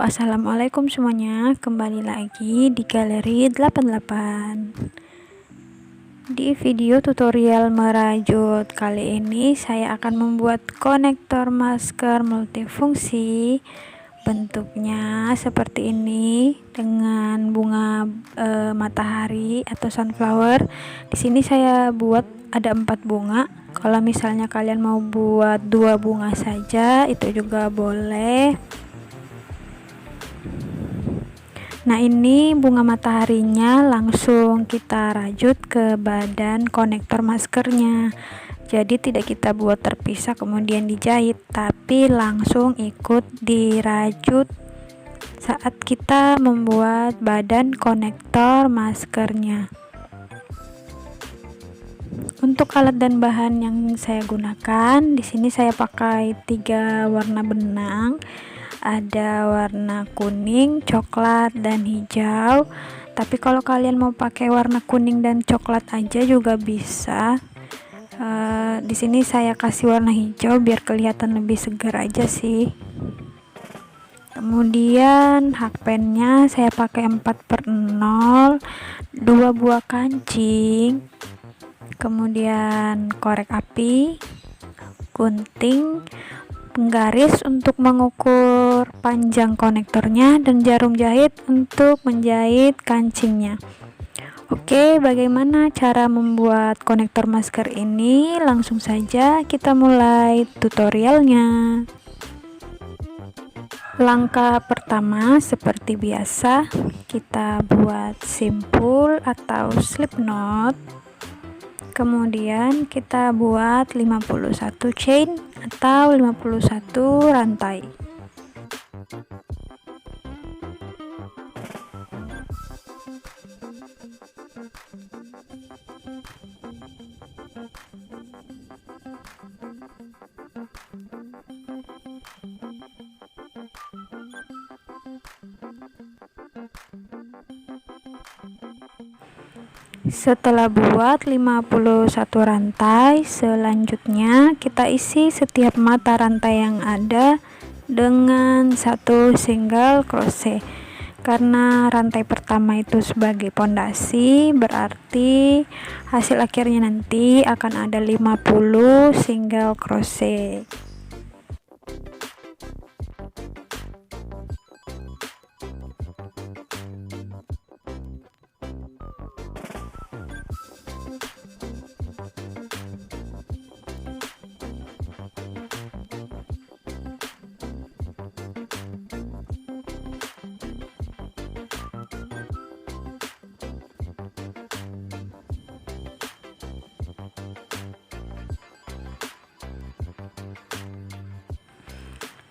assalamualaikum semuanya. Kembali lagi di Galeri 88. Di video tutorial merajut kali ini saya akan membuat konektor masker multifungsi. Bentuknya seperti ini dengan bunga matahari atau sunflower. Di sini saya buat ada 4 bunga. Kalau misalnya kalian mau buat 2 bunga saja itu juga boleh. Nah, ini bunga mataharinya langsung kita rajut ke badan konektor maskernya. Jadi tidak kita buat terpisah kemudian dijahit, tapi langsung ikut dirajut saat kita membuat badan konektor maskernya. Untuk alat dan bahan yang saya gunakan, di sini saya pakai 3 warna benang. Ada warna kuning, coklat, dan hijau. Tapi kalau kalian mau pakai warna kuning dan coklat aja juga bisa. Di sini saya kasih warna hijau biar kelihatan lebih segar aja sih. Kemudian hakpennya saya pakai 4/0, 2 buah kancing, kemudian korek api, gunting, penggaris untuk mengukur panjang konektornya, dan jarum jahit untuk menjahit kancingnya. Oke, bagaimana cara membuat konektor masker ini? Langsung saja kita mulai tutorialnya. Langkah pertama seperti biasa, kita buat simpul atau slip knot. Kemudian kita buat 51 chain atau 51 rantai. Setelah buat 51 rantai, selanjutnya kita isi setiap mata rantai yang ada dengan 1 single crochet. Karena rantai pertama itu sebagai pondasi, berarti hasil akhirnya nanti akan ada 50 single crochet.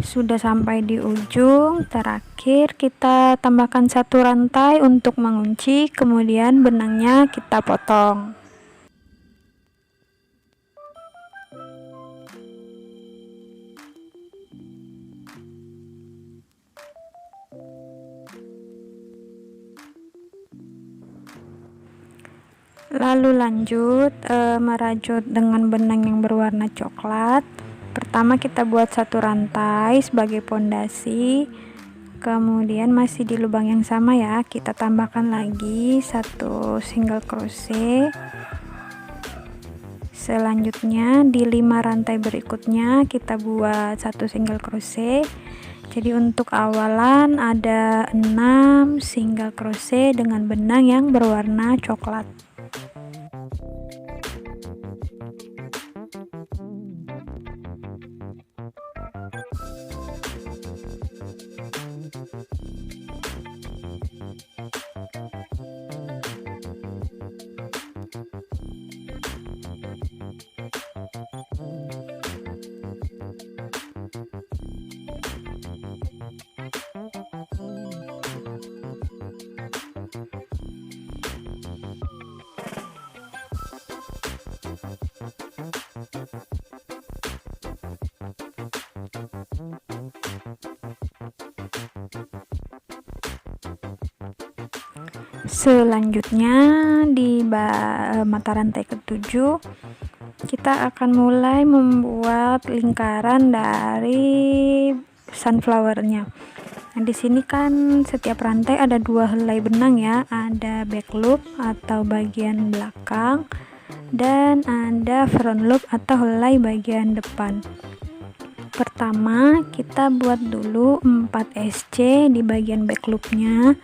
Sudah sampai di ujung, terakhir kita tambahkan 1 rantai untuk mengunci, kemudian benangnya kita potong. Lalu lanjut merajut dengan benang yang berwarna coklat. Pertama kita buat 1 rantai sebagai pondasi, kemudian masih di lubang yang sama ya, kita tambahkan lagi 1 single crochet. Selanjutnya di 5 rantai berikutnya kita buat 1 single crochet. Jadi untuk awalan ada 6 single crochet dengan benang yang berwarna coklat. Selanjutnya di mata rantai ke-7 kita akan mulai membuat lingkaran dari sunflowernya. Nah, di sini kan setiap rantai ada 2 helai benang ya, ada back loop atau bagian belakang dan ada front loop atau helai bagian depan. Pertama kita buat dulu 4 SC di bagian back loopnya.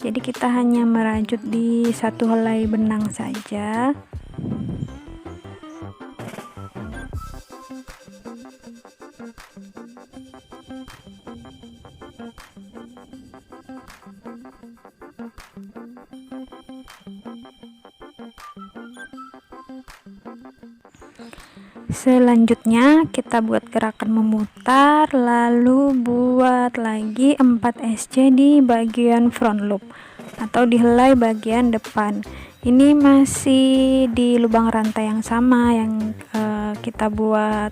Jadi kita hanya merajut di satu helai benang saja. Selanjutnya kita buat gerakan memutar, lalu buat lagi 4 SC di bagian front loop atau di helai bagian depan. Ini masih di lubang rantai yang sama yang kita buat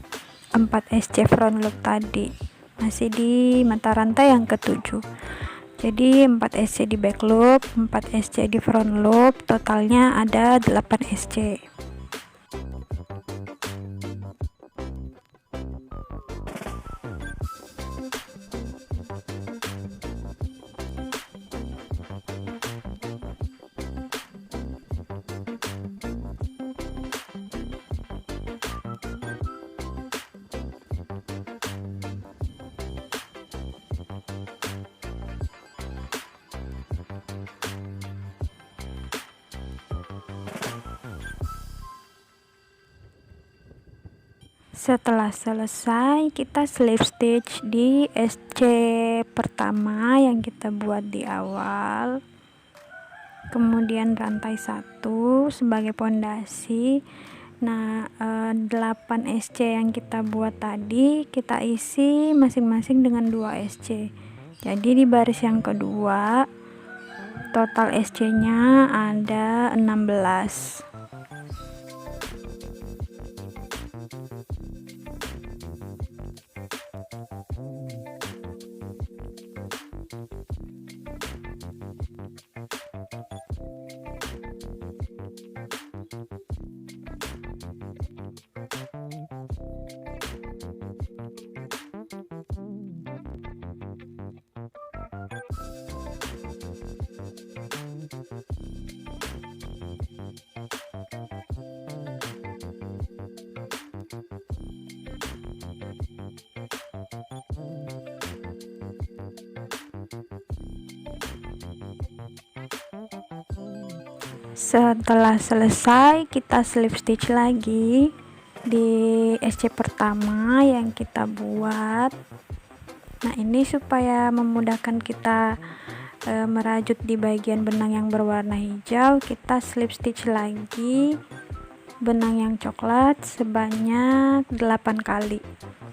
4 SC front loop tadi, masih di mata rantai yang ke-7. Jadi 4 SC di back loop, 4 SC di front loop, totalnya ada 8 SC. Setelah selesai kita slip stitch di SC pertama yang kita buat di awal, kemudian rantai 1 sebagai pondasi. Nah 8 SC yang kita buat tadi kita isi masing-masing dengan 2 SC. Jadi di baris yang kedua total SC nya ada 16. Setelah selesai kita slip stitch lagi di SC pertama yang kita buat. Nah ini supaya memudahkan kita merajut di bagian benang yang berwarna hijau, kita slip stitch lagi benang yang coklat sebanyak 8 kali.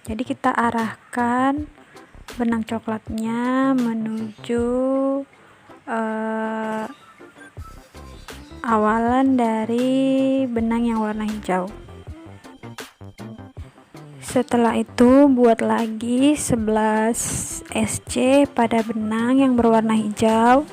Jadi kita arahkan benang coklatnya menuju awalan dari benang yang warna hijau. Setelah itu buat lagi 11 SC pada benang yang berwarna hijau.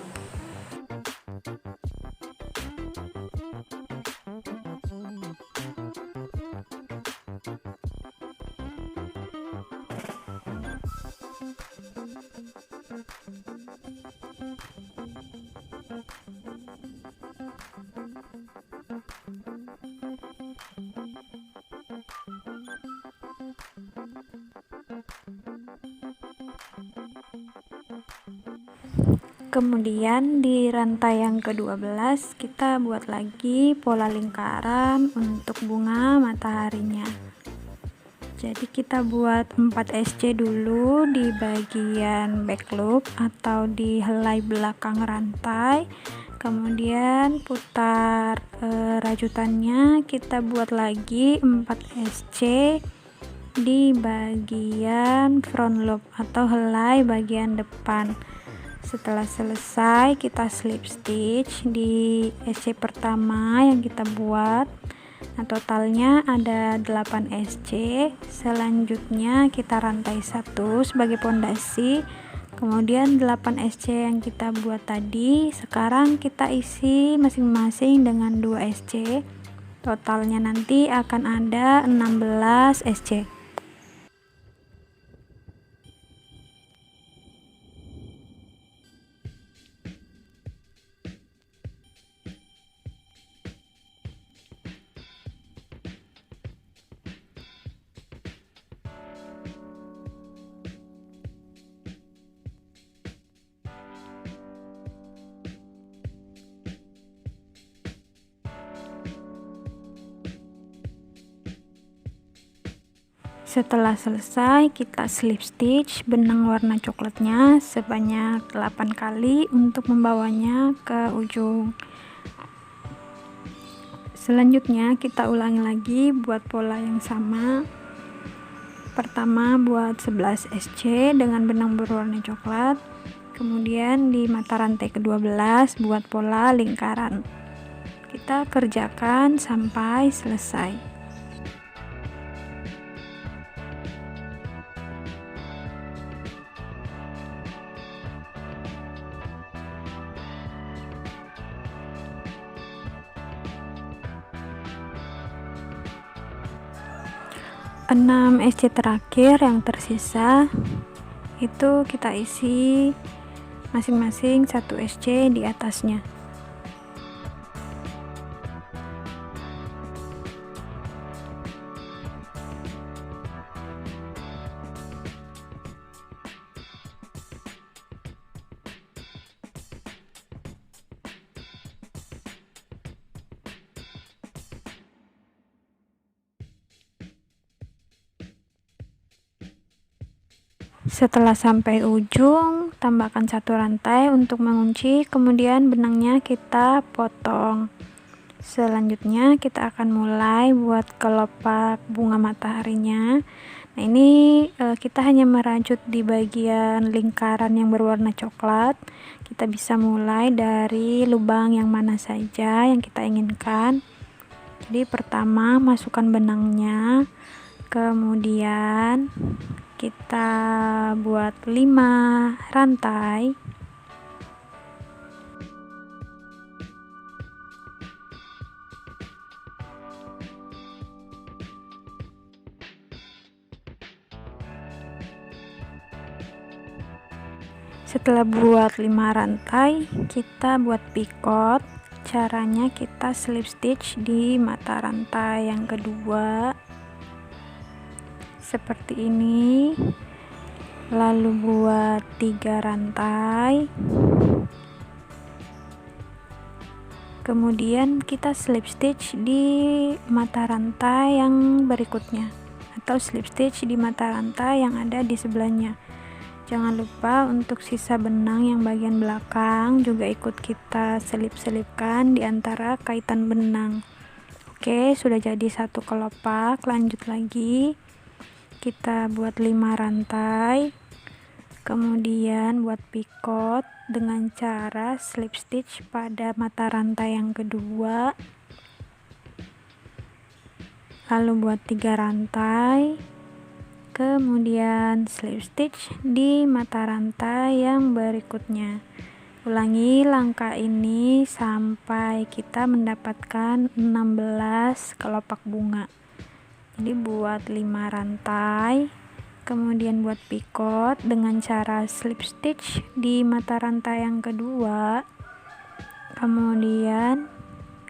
Kemudian di rantai yang ke-12 kita buat lagi pola lingkaran untuk bunga mataharinya. Jadi kita buat 4 SC dulu di bagian back loop atau di helai belakang rantai. Kemudian putar rajutannya, kita buat lagi 4 SC di bagian front loop atau helai bagian depan. Setelah selesai kita slip stitch di SC pertama yang kita buat. Nah totalnya ada 8 SC. Selanjutnya kita rantai 1 sebagai pondasi, kemudian 8 SC yang kita buat tadi sekarang kita isi masing-masing dengan 2 SC. Totalnya nanti akan ada 16 SC. Setelah selesai, kita slip stitch benang warna coklatnya sebanyak 8 kali untuk membawanya ke ujung. Selanjutnya kita ulangi lagi buat pola yang sama. Pertama buat 11 SC dengan benang berwarna coklat, kemudian di mata rantai ke-12 buat pola lingkaran. Kita kerjakan sampai selesai. Enam SC terakhir yang tersisa itu kita isi masing-masing 1 SC di atasnya. Setelah sampai ujung, tambahkan 1 rantai untuk mengunci, kemudian benangnya kita potong. Selanjutnya kita akan mulai buat kelopak bunga mataharinya. Nah, ini kita hanya merajut di bagian lingkaran yang berwarna coklat. Kita bisa mulai dari lubang yang mana saja yang kita inginkan. Jadi pertama masukkan benangnya, kemudian kita buat 5 rantai. Setelah buat 5 rantai, kita buat picot. Caranya kita slip stitch di mata rantai yang kedua seperti ini, lalu buat 3 rantai, kemudian kita slip stitch di mata rantai yang berikutnya atau slip stitch di mata rantai yang ada di sebelahnya. Jangan lupa untuk sisa benang yang bagian belakang juga ikut kita selip-selipkan di antara kaitan benang. Oke, sudah jadi satu kelopak. Lanjut lagi, kita buat 5 rantai, kemudian buat picot dengan cara slip stitch pada mata rantai yang kedua, lalu buat 3 rantai, kemudian slip stitch di mata rantai yang berikutnya. Ulangi langkah ini sampai kita mendapatkan 16 kelopak bunga. Jadi buat 5 rantai, kemudian buat picot dengan cara slip stitch di mata rantai yang kedua, kemudian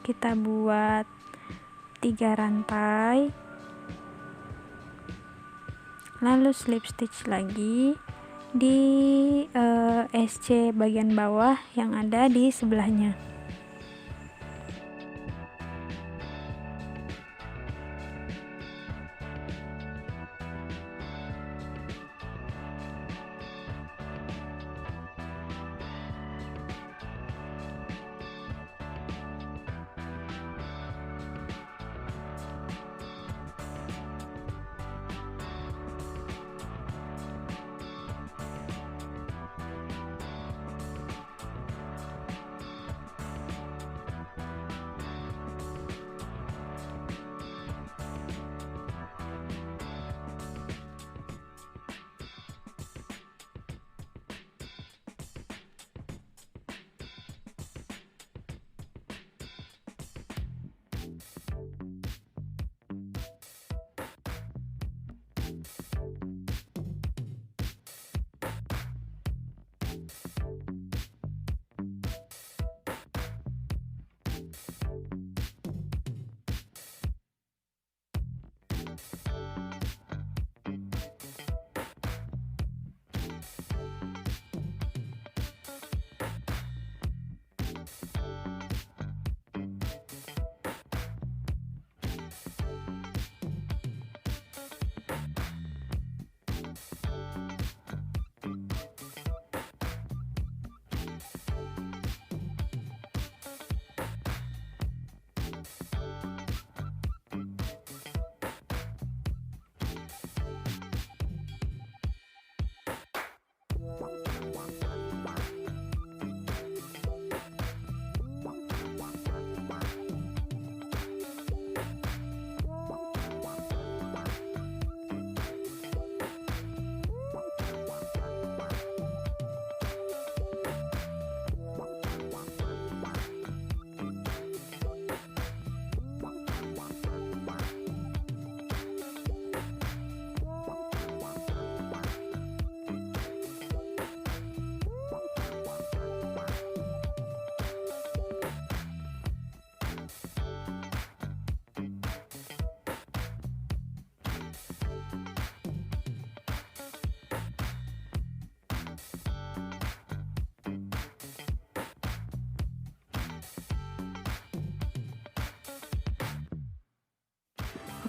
kita buat 3 rantai, lalu slip stitch lagi di SC bagian bawah yang ada di sebelahnya.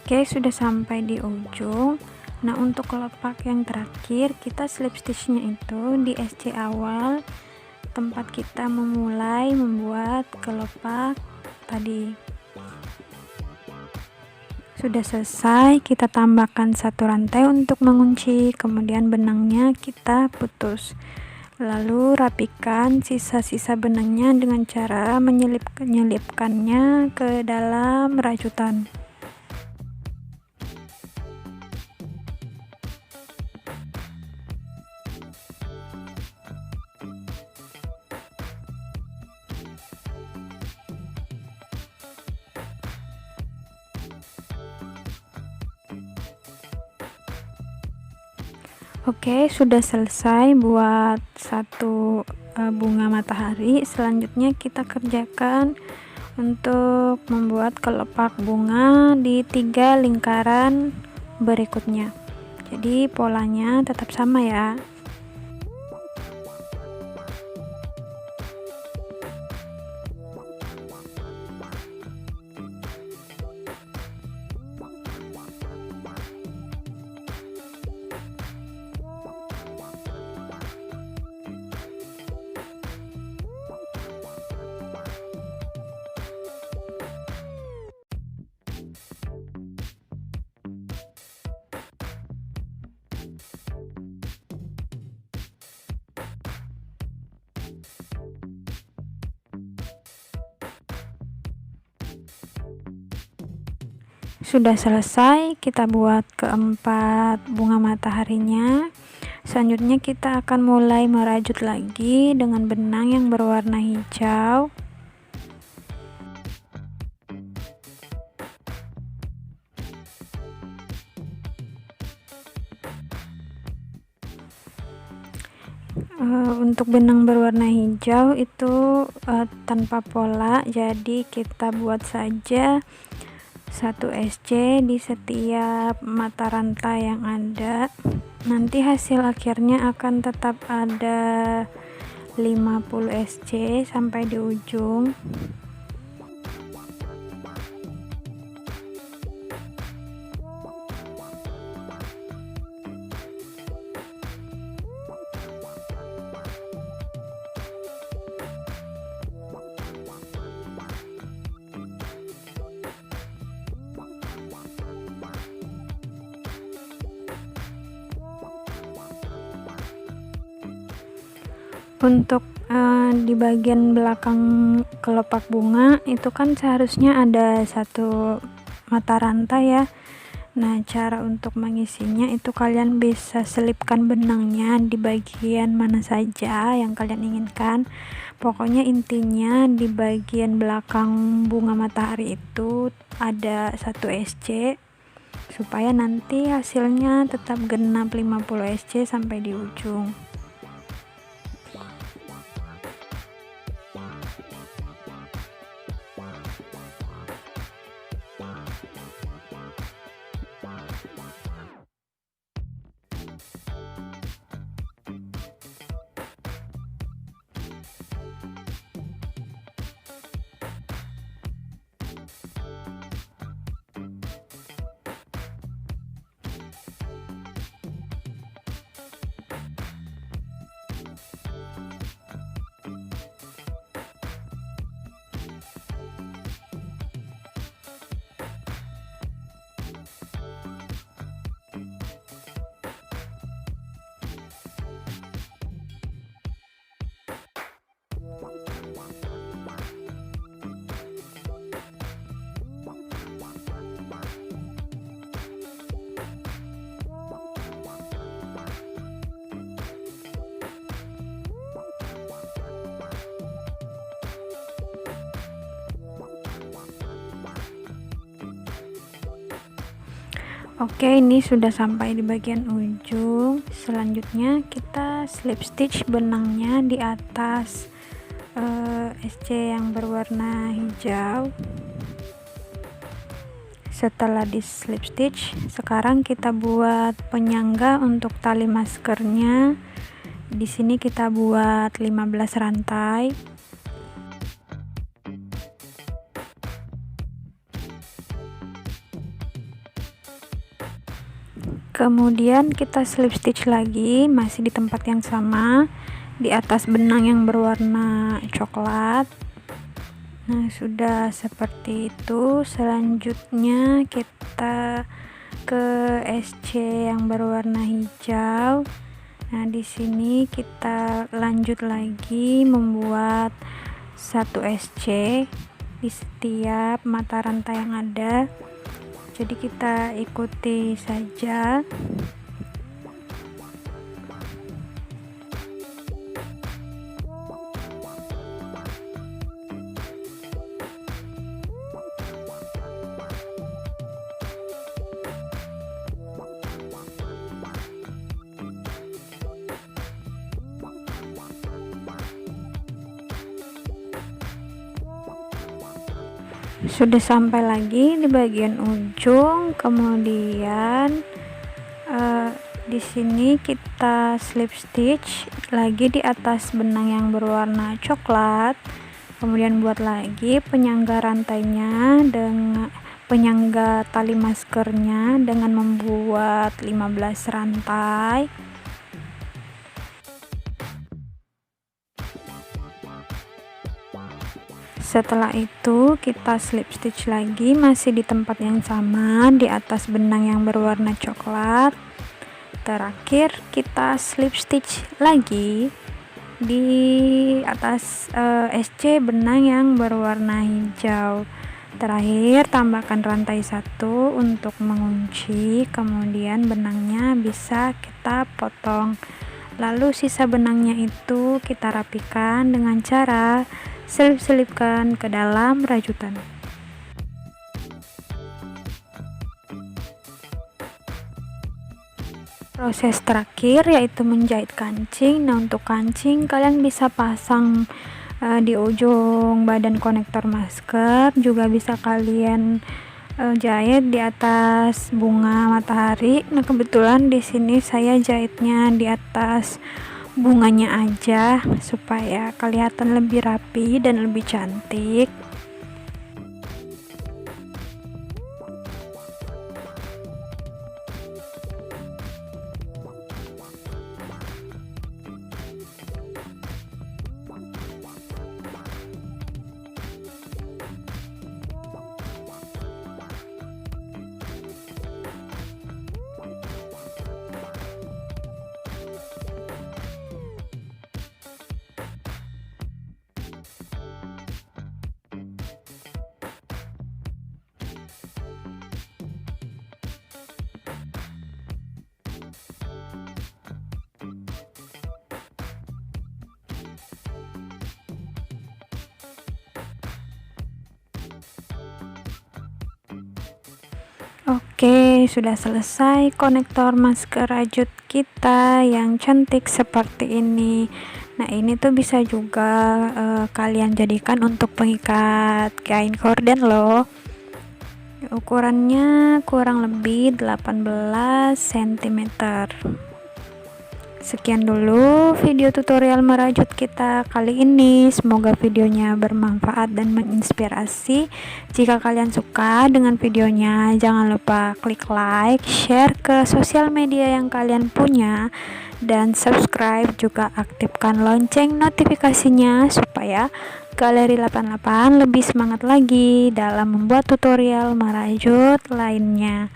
Oke, sudah sampai di ujung. Nah, untuk kelopak yang terakhir, kita slip stitchnya itu di SC awal tempat kita memulai membuat kelopak tadi. Sudah selesai, kita tambahkan satu rantai untuk mengunci, kemudian benangnya kita putus. Lalu rapikan sisa-sisa benangnya dengan cara menyelipkannya ke dalam rajutan. Oke, sudah selesai buat satu bunga matahari. Selanjutnya kita kerjakan untuk membuat kelopak bunga di 3 lingkaran berikutnya. Jadi polanya tetap sama ya. Sudah selesai, kita buat keempat bunga mataharinya. Selanjutnya kita akan mulai merajut lagi dengan benang yang berwarna hijau. Untuk benang berwarna hijau itu tanpa pola, jadi kita buat saja 1 SC di setiap mata rantai yang ada. Nanti hasil akhirnya akan tetap ada 50 SC sampai di ujung. Untuk di bagian belakang kelopak bunga itu kan seharusnya ada satu mata rantai ya. Nah, cara untuk mengisinya itu kalian bisa selipkan benangnya di bagian mana saja yang kalian inginkan. Pokoknya intinya di bagian belakang bunga matahari itu ada 1 SC supaya nanti hasilnya tetap genap 50 SC sampai di ujung. Oke, ini sudah sampai di bagian ujung. Selanjutnya kita slip stitch benangnya di atas SC yang berwarna hijau. Setelah di slip stitch, sekarang kita buat penyangga untuk tali maskernya. Di sini kita buat 15 rantai. Kemudian kita slip stitch lagi, masih di tempat yang sama, di atas benang yang berwarna coklat. Nah, sudah seperti itu. Selanjutnya kita ke SC yang berwarna hijau. Nah, di sini kita lanjut lagi membuat satu SC di setiap mata rantai yang ada. Jadi kita ikuti saja. Sudah sampai lagi di bagian ujung. Kemudian di sini kita slip stitch lagi di atas benang yang berwarna coklat. Kemudian buat lagi penyangga rantainya dengan penyangga tali maskernya dengan membuat 15 rantai. Setelah itu kita slip stitch lagi, masih di tempat yang sama, di atas benang yang berwarna coklat. Terakhir kita slip stitch lagi di atas SC benang yang berwarna hijau. Terakhir tambahkan rantai 1 untuk mengunci, kemudian benangnya bisa kita potong. Lalu sisa benangnya itu kita rapikan dengan cara selip-selipkan ke dalam rajutan. Proses terakhir yaitu menjahit kancing. Nah, untuk kancing kalian bisa pasang di ujung badan konektor masker, juga bisa kalian jahit di atas bunga matahari. Nah, kebetulan di sini saya jahitnya di atas bunganya aja supaya kelihatan lebih rapi dan lebih cantik. Oke, sudah selesai konektor masker rajut kita yang cantik seperti ini. Nah, ini tuh bisa juga kalian jadikan untuk pengikat kain gorden loh. Ukurannya kurang lebih 18 cm. Sekian dulu video tutorial merajut kita kali ini. Semoga videonya bermanfaat dan menginspirasi. Jika kalian suka dengan videonya, jangan lupa klik like, share ke sosial media yang kalian punya, dan subscribe, juga aktifkan lonceng notifikasinya supaya Galeri 88 lebih semangat lagi dalam membuat tutorial merajut lainnya.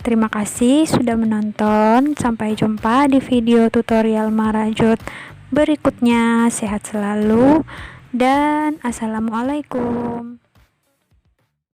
Terima kasih sudah menonton. Sampai jumpa di video tutorial merajut berikutnya. Sehat selalu dan assalamualaikum.